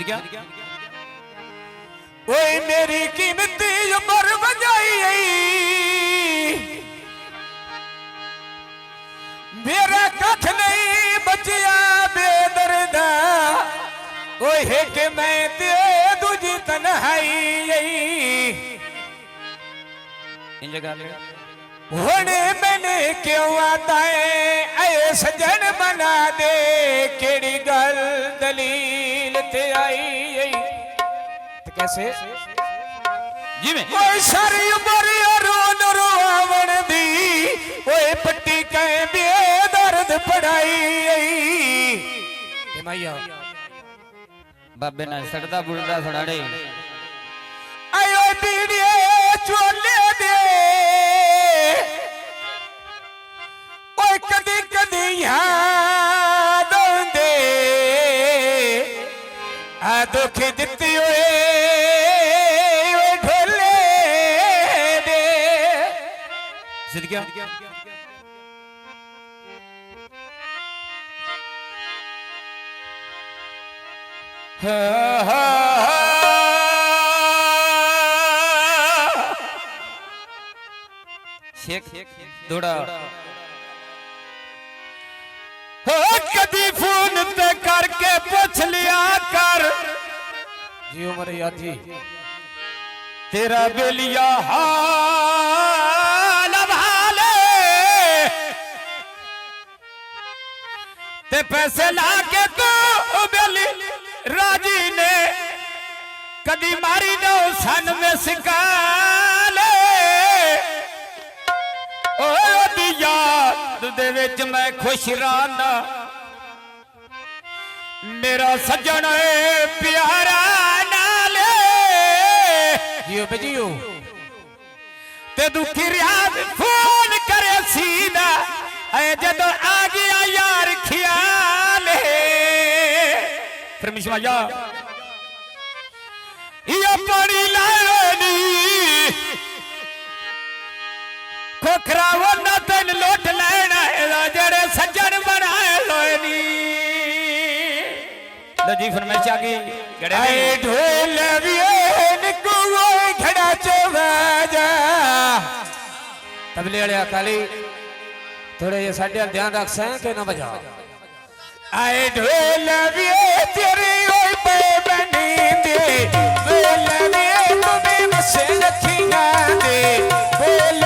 क्या ओए मेरी कीमती उम्र बजाई मेरा कथ नहीं बचिया बेदर्दा ओए के मैं ते दूजी तन्हाई इन जगह होने मैंने क्यों आता है ऐ सजन बना दे केड़ी गल दलील ते आई तो कैसे जी में ओए सारी उम्र रोन रोवण दी ओए पट्टी कह बेदर्द पढ़ाई माइया बाबे ना सड़दा बुड़दा सड़ाड़े आयो बीड़िए चोले दे ओए कदी कदी याद दे आ दुख दित्ती ओए ढोले दे सिद्ध क्या शेख दौड़ा हो कदी फोन पे करके पूछ लिया कर जी उमर यादी तेरा बेलिया हाल भाले ते पैसे लाके तो बेली राजी ने कदी मारी नो सन में सिकाले याद दे विच मैं खुश राना मेरा सज्जन प्यारा नाले जियो बजियो ते दुखी रियाज फोन करे सीधा ऐ जदों आ गया यार ख्याल फिर मिशवाया ये पानी लानी खोखरा वरना तेन लुट लेना जेड़े सज्जन बनाए लोनी जी फरमाइश आ गई गड़े ढोल निको घड़ा चवाजा तबले वाले काली थोड़े ये साढ़े ध्यान रख सैं के ना बजा आए ढोल तेरी ओए पे बनी दे बोल वे तुम्हें बसे रखिया दे बोल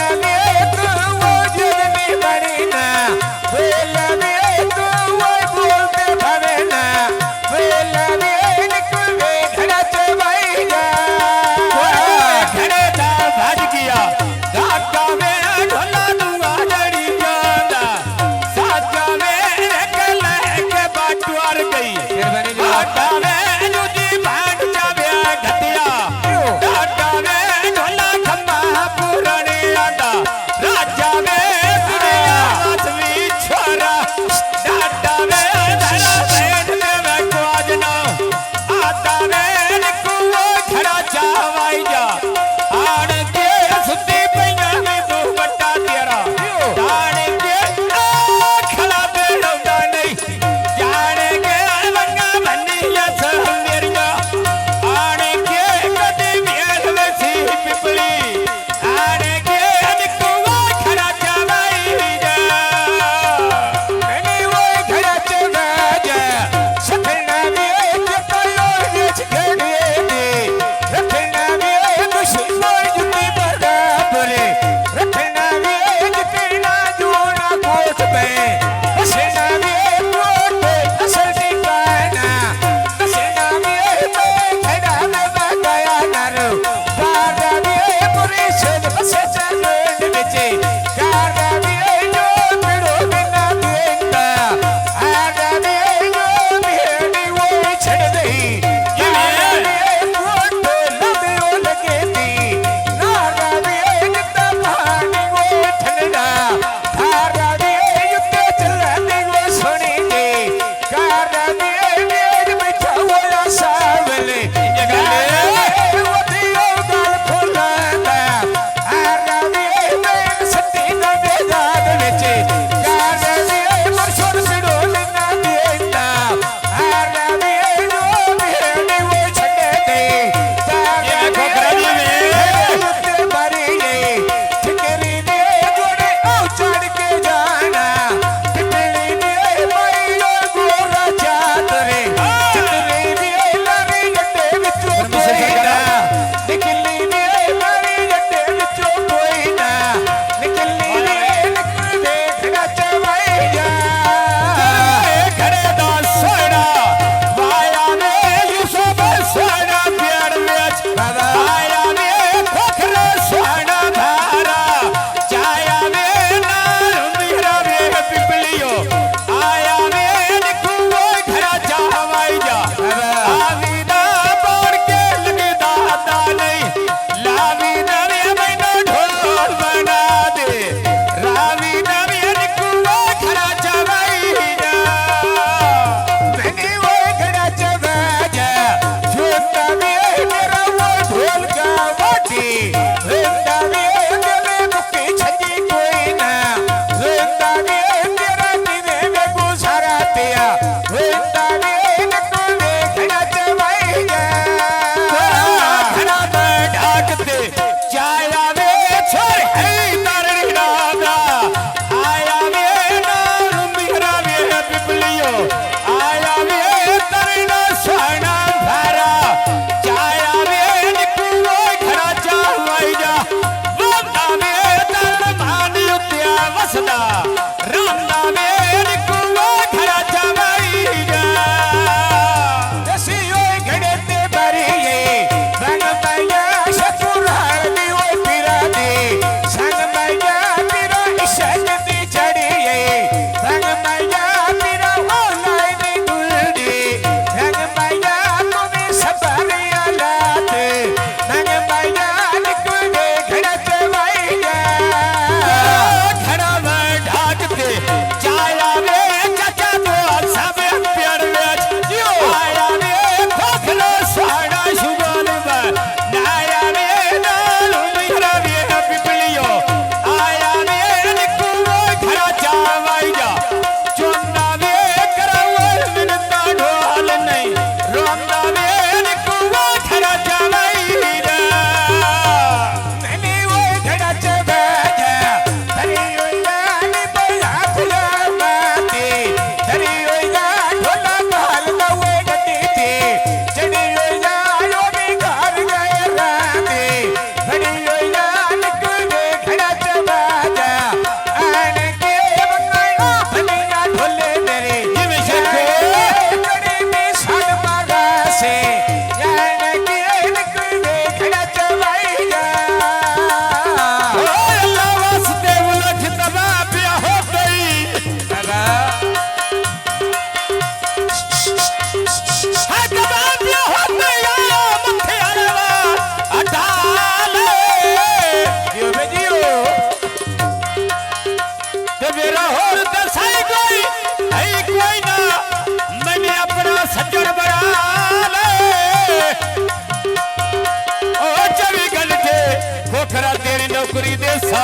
तेरी नौकरी देसा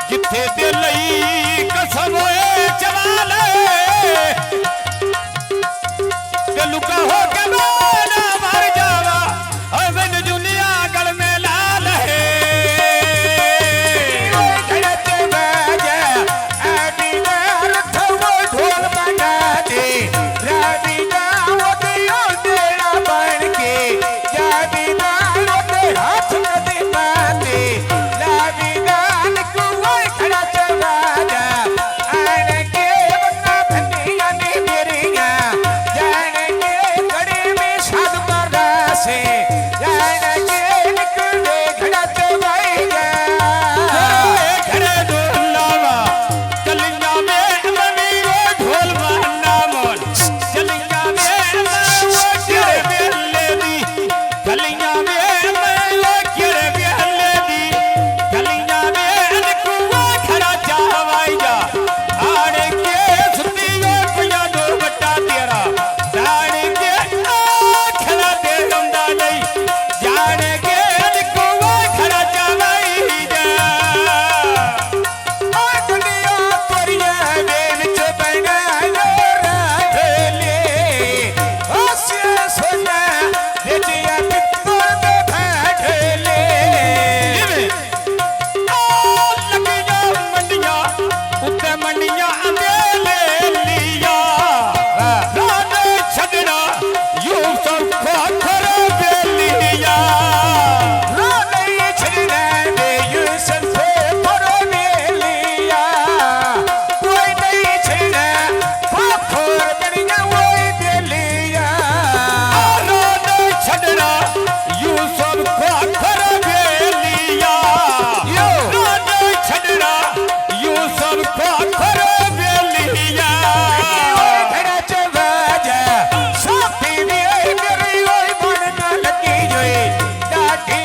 जिथे दे लई कसम होए जवाल ते लुका हो के ना मर जावा अवन दुनिया गल में लाल है घड़त बाजा आदि नाल थवो ढोल बजा दे रावी ना वो दियो तेरा बन के जादी नाल ते हाथ में दे माते लावी नाल कुआ घड़त बाजा आन के बन्ना धनिया ने मेरिया जान के घड़ी में साध मरदा से जान के निकले घड़त बाजा घरे ढोलावा कलिया में मनी वो ढोल मारना मोल चलिया में वो तेरे बेले दी कलिया में वो तेरे बेले दी कलिया में कुआ खड़ा जावाई जा आड़े के सुतियो पिया दो बट्टा तेरा जाने के खड़ा दे रंदा नहीं जाने के कुआ खड़ा जावाई जा आ दुनिया परिया बेन च बना लो राधले आसिया सोना बेटिया कितो दे भाठले लगिया मंडिया उत्ते मंडिया अंदेले लिया राधे छड़ना यूसुफ खोखर बेलिया राधे छड़ना दे यूसुफ खोखर बेलिया कोई नहीं छड़ना खोखर बेलिया वही बेलिया राधे छड़ना यूसुफ खोखर बेलिया राधे छड़ना यूसुफ खोखर बेलिया घड़ा चबाजा साथी दी मेरी ओए बन न लगी जोई डाठी